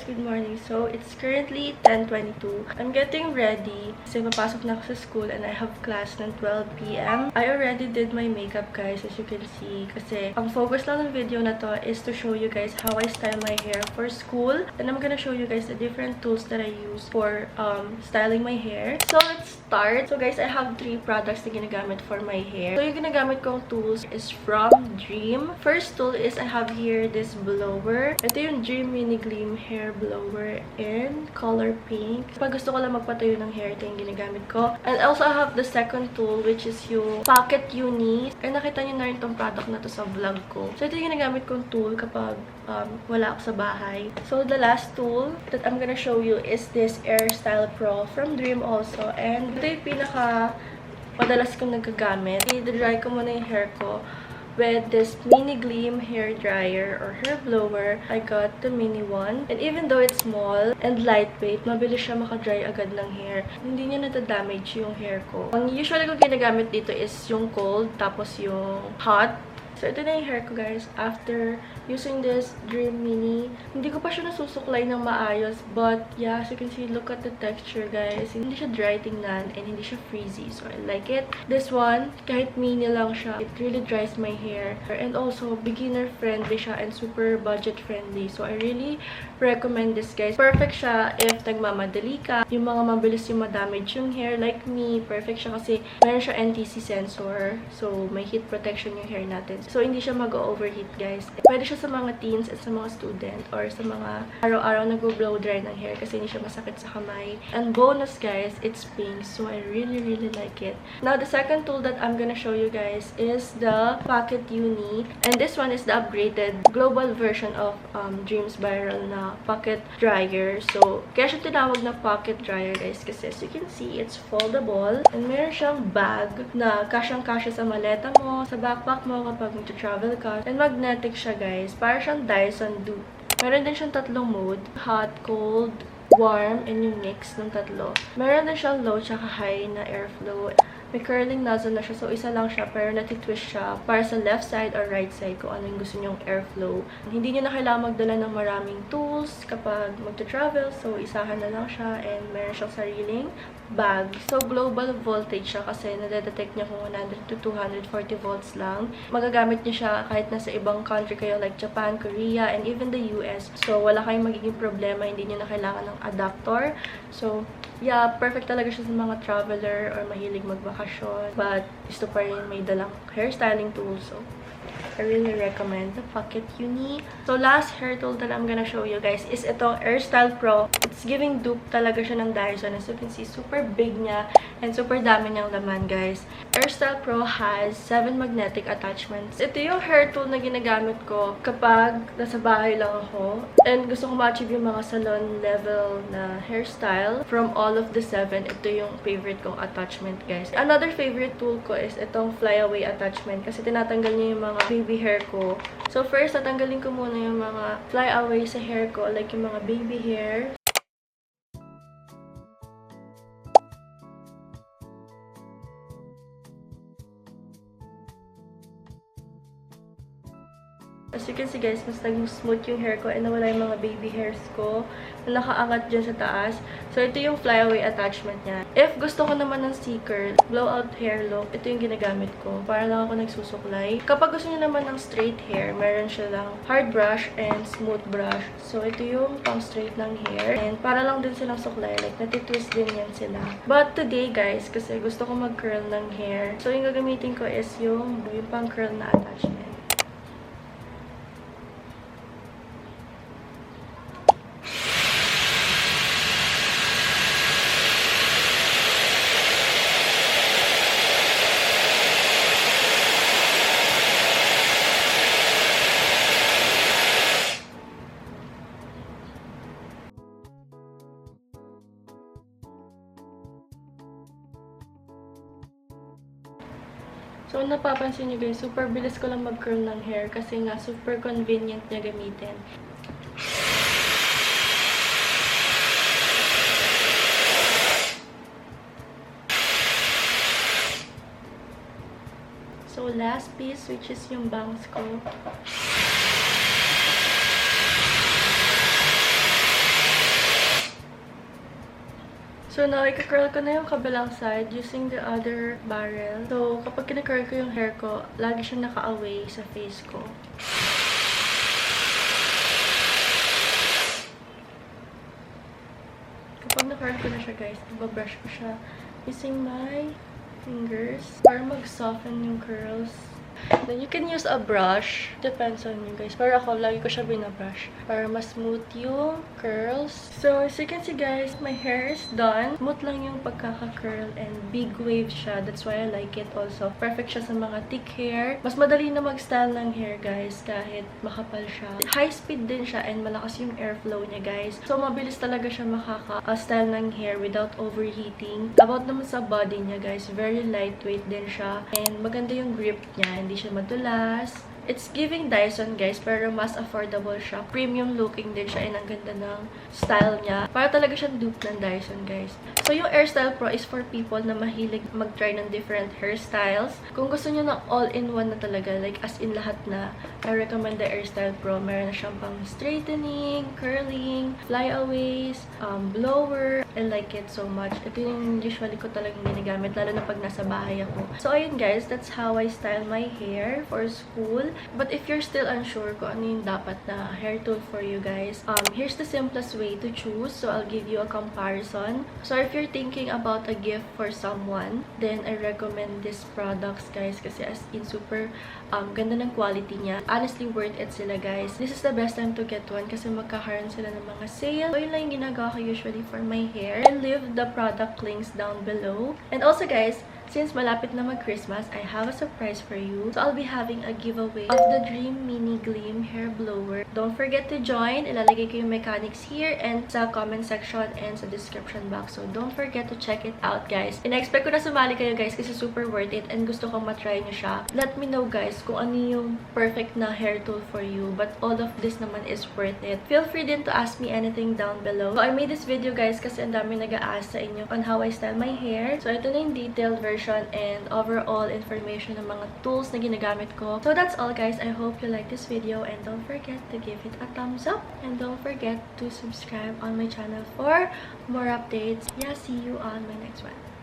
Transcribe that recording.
good morning. So, it's currently 10:22. I'm getting ready kasi papasok na ako sa school and I have class ng 12 p.m. I already did my makeup, guys, as you can see. Kasi ang focus lang ng video na to is to show you guys how I style my hair for school. And I'm gonna show you guys the different tools that I use for styling my hair. So, let's start. So, guys, I have 3 products na ginagamit for my hair. So, yung ginagamit kong tools is from Dreame. First tool is I have here this blower. Ito yung Dreame Mini Gleam Hair Blower in color pink. Pag gusto ko lang magpatayo ng hair, ito yung ginagamit ko. And also, I have the second tool, which is yung Pocket Uni. And nakita nyo na rin tong product na to sa vlog ko. So, ito yung ginagamit kong tool kapag wala ako sa bahay. So, the last tool that I'm gonna show you is this AirStyle Pro from Dreame also. And ito yung madalas kong nagagamit. I-dry ko muna yung hair ko with this mini gleam hair dryer or hair blower. I got the mini one. And even though it's small and lightweight, mabilis siya makadry agad ng hair. Hindi niya nata-damage yung hair ko. Ang usually ko ginagamit dito is yung cold, tapos yung hot. So, ito na yung hair ko, guys. After using this Dreame Mini, hindi ko pa siya nasusuklay ng maayos. But, yeah, as you can see, look at the texture, guys. Hindi siya dry tingnan and hindi siya frizzy. So, I like it. This one, kahit mini lang siya, it really dries my hair. And also, beginner-friendly siya and super budget-friendly. So, I really recommend this, guys. Perfect siya if nagmamadali ka. Yung mga mabilis yung madamage yung hair, like me, perfect siya kasi meron siya NTC sensor. So, may heat protection yung hair natin. So, hindi siya mag-overheat, guys. Pwede siya sa mga teens at sa mga student or sa mga araw-araw nag-blow dry ng hair kasi hindi siya masakit sa kamay. And bonus, guys, it's pink. So, I really, really like it. Now, the second tool that I'm gonna show you guys is the Pocket Uni. And this one is the upgraded global version of Dreame Spiral na pocket dryer. So, kaya siya tinawag na pocket dryer, guys, kasi as you can see, it's foldable. And meron siyang bag na kasyang-kasya sa maleta mo, sa backpack mo kapag mag-travel ka. And magnetic siya, guys. Para siyang Dyson dupe. Meron din siyang tatlong mode. Hot, cold, warm, and yung mix ng tatlo. Meron din siyang low tsaka high na airflow. May curling nozzle na siya. So, isa lang siya. Pero natitwist siya para sa left side or right side kung ano yung gusto nyong airflow. Hindi nyo na kailangan magdala ng maraming tools kapag magta-travel. So, isahan na lang siya. And meron siyang sariling bag. So, global voltage siya kasi nadedetect niya kung 100 to 240 volts lang. Magagamit niya siya kahit nasa ibang country kayo like Japan, Korea, and even the US. So, wala kayong magiging problema. Hindi nyo na kailangan ng adapter. So, yeah, perfect talaga siya sa mga traveler or mahilig magbakasyon. But, gusto pa rin may dalang hairstyling tools. So, I really recommend the Pocket Uni. So, last hair tool that I'm gonna show you guys is itong AirStyle Pro. It's giving dupe talaga siya ng Dyson. As you can see, super big niya and super dami niyang laman, guys. AirStyle Pro has 7 magnetic attachments. Ito yung hair tool na ginagamit ko kapag nasa bahay lang ako and gusto ko ma-achieve yung mga salon level na hairstyle. From all of the 7, ito yung favorite kong attachment, guys. Another favorite tool ko is itong flyaway attachment kasi tinatanggal niya yung mga baby hair ko. So, first, tatanggalin ko muna yung mga flyaway sa hair ko, like yung mga baby hair. As you can see, guys, mas naging smooth yung hair ko and nawala yung mga baby hairs ko na nakaangat dyan sa taas. So, ito yung flyaway attachment niya. If gusto ko naman ng sticker, blowout hair look, ito yung ginagamit ko. Para lang ako nagsusuklay. Kapag gusto niyo naman ng straight hair, meron siya lang hard brush and smooth brush. So, ito yung pang straight ng hair. And para lang din silang suklay. Like, natitwist din yan sila. But today, guys, kasi gusto ko mag-curl ng hair. So, yung gagamitin ko is yung pang curl na attachment. So, napapansin nyo, guys, super bilis ko lang mag-curl ng hair kasi nga super convenient niya gamitin. So, last piece, which is yung bangs ko. So, now, i-curl ko na yung kabilang side using the other barrel. So, kapag kina-curl ko yung hair ko, lagi siyang naka-away sa face ko. Kapag na-curl ko na siya, guys, ibabrush ko siya using my fingers para mag-soften yung curls. Then, you can use a brush. Depends on you guys. Pero ako, lagi ko siya binabrush para mas smooth yung curls. So, as you can see guys, my hair is done. Smooth lang yung pagkaka-curl and big wave siya. That's why I like it also. Perfect siya sa mga thick hair. Mas madali na mag-style ng hair guys kahit makapal siya. High speed din siya and malakas yung airflow niya guys. So, mabilis talaga siya makaka-style ng hair without overheating. About naman sa body niya guys, very lightweight din siya. And maganda yung grip niya. Hindi siya madulas. It's giving Dyson, guys, pero mas affordable siya. Premium looking din siya and ang ganda ng style niya. Para talaga siyang dupe ng Dyson, guys. So, yung AirStyle Pro is for people na mahilig mag-try ng different hairstyles. Kung gusto niyo ng all-in-one na talaga, like as in lahat na, I recommend the AirStyle Pro. Meron na siyang pang straightening, curling, flyaways, blower. I like it so much. Ito yung usually ko talagang ginagamit, lalo na pag nasa bahay ako. So, ayun guys, that's how I style my hair for school. But if you're still unsure kung ano yung dapat na hair tool for you guys, here's the simplest way to choose. So, I'll give you a comparison. So, if you're thinking about a gift for someone, then I recommend these products, guys, kasi as in super ganda ng quality niya. Honestly, worth it sila, guys. This is the best time to get one kasi magkakaroon sila ng mga sale. So, yun lang yung ginagawa ko usually for my hair. I'll leave the product links down below. And also, guys, since malapit na mag-Christmas, I have a surprise for you. So, I'll be having a giveaway of the Dreame Mini Gleam Hair Blower. Don't forget to join. Ilalagay ko yung mechanics here and sa comment section and sa description box. So, don't forget to check it out, guys. And I expect ko na sumali kayo, guys, kasi super worth it and gusto kong matry nyo siya. Let me know, guys, kung ano yung perfect na hair tool for you. But all of this naman is worth it. Feel free din to ask me anything down below. So, I made this video, guys, kasi ang dami nag-a-ask sa inyo on how I style my hair. So, ito na yung detailed version and overall information ng mga tools na ginagamit ko. So that's all guys. I hope you like this video and don't forget to give it a thumbs up and don't forget to subscribe on my channel for more updates. Yeah, see you on my next one.